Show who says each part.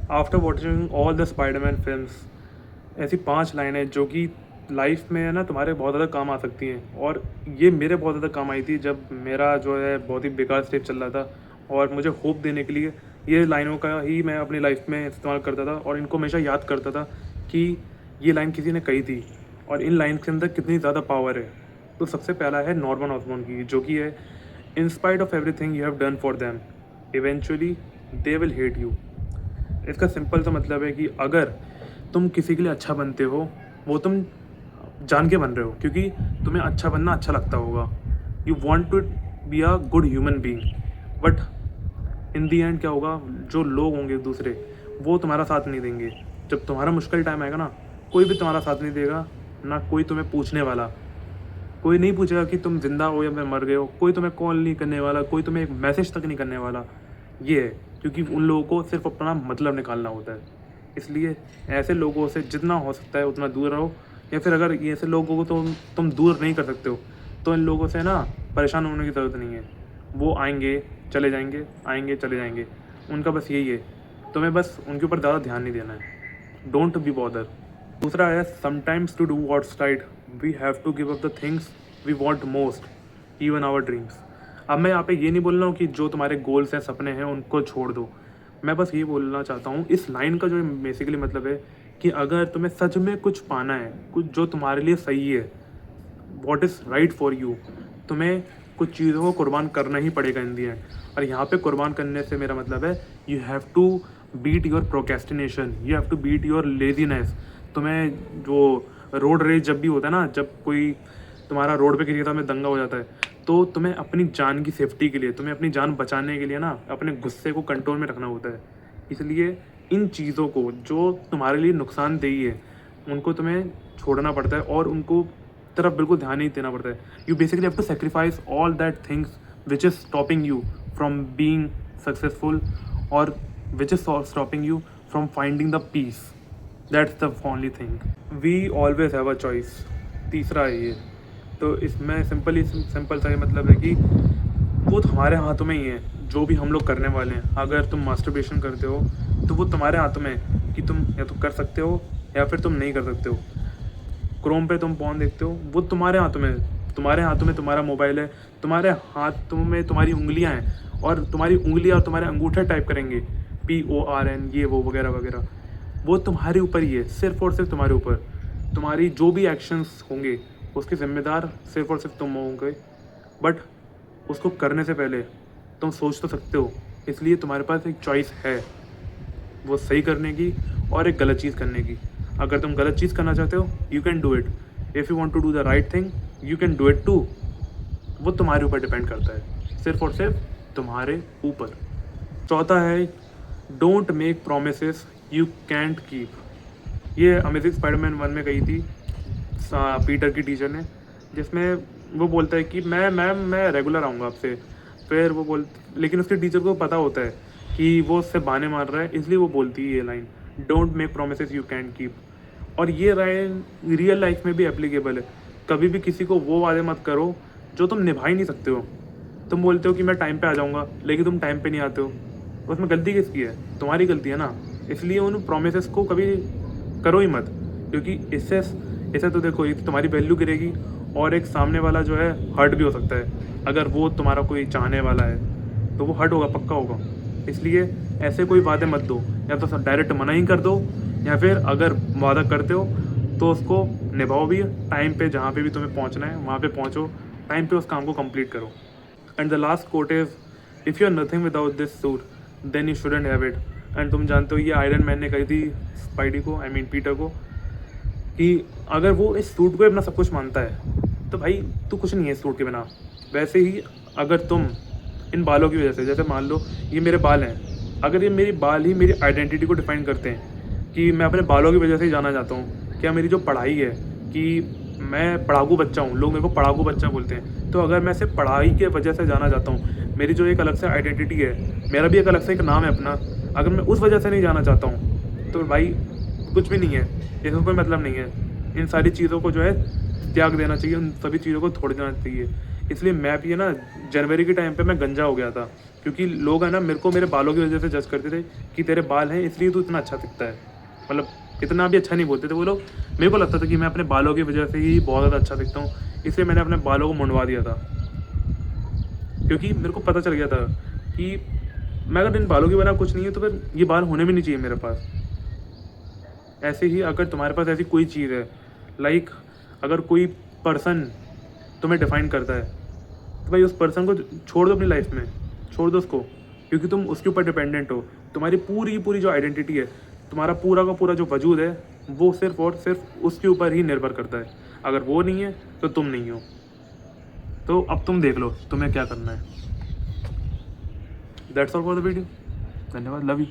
Speaker 1: After watching all the Spiderman films, ऐसी 5 लाइनें जो कि लाइफ में है ना तुम्हारे बहुत ज़्यादा काम आ सकती हैं। और ये मेरे बहुत ज़्यादा काम आई थी जब मेरा जो है बहुत ही बेकार स्टेज चल रहा था, और मुझे होप देने के लिए ये लाइनों का ही मैं अपनी लाइफ में इस्तेमाल करता था और इनको हमेशा याद करता था कि ये लाइन किसी ने कही थी और इन लाइन के अंदर कितनी ज़्यादा पावर है। तो सबसे पहला है नॉर्मन ऑसबॉर्न की, जो कि है in spite of everything you have done for them eventually they will hate you. इसका सिंपल सा मतलब है कि अगर तुम किसी के लिए अच्छा बनते हो, वो तुम जान के बन रहे हो क्योंकि तुम्हें अच्छा बनना अच्छा लगता होगा। You want to be a good human being, but in the end क्या होगा, जो लोग होंगे दूसरे वो तुम्हारा साथ नहीं देंगे। जब तुम्हारा मुश्किल टाइम आएगा ना, कोई भी तुम्हारा साथ नहीं देगा, ना कोई तुम्हें पूछने वाला। कोई नहीं पूछेगा कि तुम जिंदा हो या मैं मर गए हो, कोई तुम्हें कॉल नहीं करने वाला, कोई तुम्हें एक मैसेज तक नहीं करने वाला। ये है क्योंकि उन लोगों को सिर्फ अपना मतलब निकालना होता है। इसलिए ऐसे लोगों से जितना हो सकता है उतना दूर रहो, या फिर अगर ये ऐसे लोगों को तुम दूर नहीं कर सकते हो तो इन लोगों से ना परेशान होने की ज़रूरत नहीं है। वो आएंगे चले जाएंगे, आएंगे चले जाएंगे, उनका बस यही है। तुम्हें बस उनके ऊपर ज़्यादा ध्यान नहीं देना है। Don't be bother. दूसरा है sometimes to do what's right we have to give up the things we want most even our dreams. अब मैं यहाँ पे ये नहीं बोल रहा हूँ कि जो तुम्हारे गोल्स हैं, सपने हैं, उनको छोड़ दो। मैं बस ये बोलना चाहता हूँ, इस लाइन का जो बेसिकली मतलब है कि अगर तुम्हें सच में कुछ पाना है, कुछ जो तुम्हारे लिए सही है, what is right for you, तुम्हें कुछ चीज़ों को कुर्बान करना ही पड़ेगा इन दी एंड। और यहाँ पे कुर्बान करने से मेरा मतलब है you have to beat your procrastination, you have to beat your laziness. तुम्हें जो रोड रेज जब भी होता है ना, जब कोई तुम्हारा रोड पे किसी के साथ में दंगा हो जाता है, तो तुम्हें अपनी जान की सेफ्टी के लिए, तुम्हें अपनी जान बचाने के लिए ना अपने गुस्से को कंट्रोल में रखना होता है। इसलिए इन चीज़ों को जो तुम्हारे लिए नुकसानदेही है, उनको तुम्हें छोड़ना पड़ता है और उनको तरफ बिल्कुल ध्यान नहीं देना पड़ता है। You basically have to sacrifice all that things which is stopping you from being successful, और which is stopping you from finding the peace. That's the only thing. We always have a choice. तीसरा है ये। तो इसमें simple सा ये मतलब है कि वो हमारे हाथों में ही है, जो भी हम लोग करने वाले हैं। अगर तुम मास्टरबेशन करते हो तो वो तुम्हारे हाथों में है कि तुम या तो कर सकते हो या फिर तुम नहीं कर सकते हो। क्रोम पे तुम पॉन देखते हो, वो तुम्हारे हाथों में है। तुम्हारे हाथों में तुम्हारा मोबाइल है, तुम्हारे हाथों में तुम्हारी उंगलियां हैं, और तुम्हारी उंगलियां और तुम्हारे अंगूठे टाइप करेंगे PORN, ये वो वगैरह वगैरह। वो तुम्हारे ऊपर ही है, सिर्फ और सिर्फ तुम्हारे ऊपर। तुम्हारी जो भी एक्शंस होंगे उसके जिम्मेदार सिर्फ और सिर्फ तुम होंगे। बट उसको करने से पहले तुम सोच तो सकते हो। इसलिए तुम्हारे पास एक चॉइस है, वो सही करने की और एक गलत चीज़ करने की। अगर तुम गलत चीज़ करना चाहते हो, you can do it. If you want to do the right thing, you can do it too. वो तुम्हारे ऊपर डिपेंड करता है, सिर्फ और सिर्फ तुम्हारे ऊपर। चौथा है don't make promises you can't keep. ये अमेजिंग स्पाइडरमैन 1 में कही थी पीटर की टीचर ने, जिसमें वो बोलता है कि मैं रेगुलर आऊँगा आपसे। फिर वो लेकिन उसके टीचर को पता होता है कि वो उससे बहाने मार रहा है, इसलिए वो बोलती है ये line, don't make promises you can keep. और ये लाइन रियल लाइफ में भी एप्लीकेबल है। कभी भी किसी को वो वादे मत करो जो तुम निभा ही नहीं सकते हो। तुम बोलते हो कि मैं टाइम पे आ जाऊँगा, लेकिन तुम टाइम पे नहीं आते हो, उसमें गलती किसकी है? तुम्हारी गलती है ना। इसलिए उन प्रोमिसेस को कभी करो ही मत, क्योंकि इससे तो देखो, एक तुम्हारी वैल्यू गिरेगी और एक सामने वाला जो है हर्ट भी हो सकता है। अगर वो तुम्हारा कोई चाहने वाला है तो वो हर्ट होगा, पक्का होगा। इसलिए ऐसे कोई वादे मत दो, या तो डायरेक्ट मना ही कर दो, या फिर अगर वादा करते हो तो उसको निभाओ भी। टाइम पे जहाँ पे भी तुम्हें पहुँचना है वहाँ पे पहुँचो, टाइम पे उस काम को कंप्लीट करो। And the last quote is if you are nothing without this suit then you shouldn't have it. And तुम जानते हो ये आयरन मैन ने कही थी स्पाइडी को, आई मीन पीटर को, कि अगर वो इस सूट को अपना सब कुछ मानता है तो भाई तू कुछ नहीं है इस सूट के बिना। वैसे ही अगर तुम इन बालों की वजह से, जैसे मान लो ये मेरे बाल हैं, अगर ये मेरी बाल ही मेरी आइडेंटिटी को डिफाइन करते हैं कि मैं अपने बालों की वजह से ही जाना चाहता हूँ, क्या मेरी जो पढ़ाई है कि मैं पढ़ाकू बच्चा हूँ, लोग मेरे को पढ़ाकू बच्चा बोलते हैं, तो अगर मैं सिर्फ पढ़ाई के वजह से जाना चाहता हूँ, मेरी जो एक अलग से आइडेंटिटी है, मेरा भी एक अलग से एक नाम है अपना, अगर मैं उस वजह से नहीं जाना चाहता हूँ तो भाई कुछ भी नहीं है, इसका कोई मतलब नहीं है। इन सारी चीज़ों को जो है त्याग देना चाहिए, उन सभी चीज़ों को छोड़ देना चाहिए। इसलिए मैं भी है ना जनवरी के टाइम पे मैं गंजा हो गया था, क्योंकि लोग है ना मेरे को मेरे बालों की वजह से जज करते थे कि तेरे बाल हैं इसलिए तू इतना अच्छा दिखता है। मतलब इतना भी अच्छा नहीं बोलते थे वो लोग। मेरे को लगता था कि मैं अपने बालों की वजह से ही बहुत ज़्यादा अच्छा दिखता हूँ, इसलिए मैंने अपने बालों को मुंडवा दिया था। क्योंकि मेरे को पता चल गया था कि मैं अगर इन बालों की वजह कुछ नहीं है तो फिर ये बाल होने भी नहीं चाहिए मेरे पास। ऐसे ही अगर तुम्हारे पास ऐसी कोई चीज़ है, लाइक अगर कोई पर्सन तुम्हें डिफाइन करता है, तो भाई उस पर्सन को छोड़ दो अपनी लाइफ में, छोड़ दो उसको, क्योंकि तुम उसके ऊपर डिपेंडेंट हो। तुम्हारी पूरी की पूरी जो आइडेंटिटी है, तुम्हारा पूरा का पूरा जो वजूद है, वो सिर्फ और सिर्फ उसके ऊपर ही निर्भर करता है। अगर वो नहीं है तो तुम नहीं हो। तो अब तुम देख लो तुम्हें क्या करना है। That's all for the video. धन्यवाद, लव यू।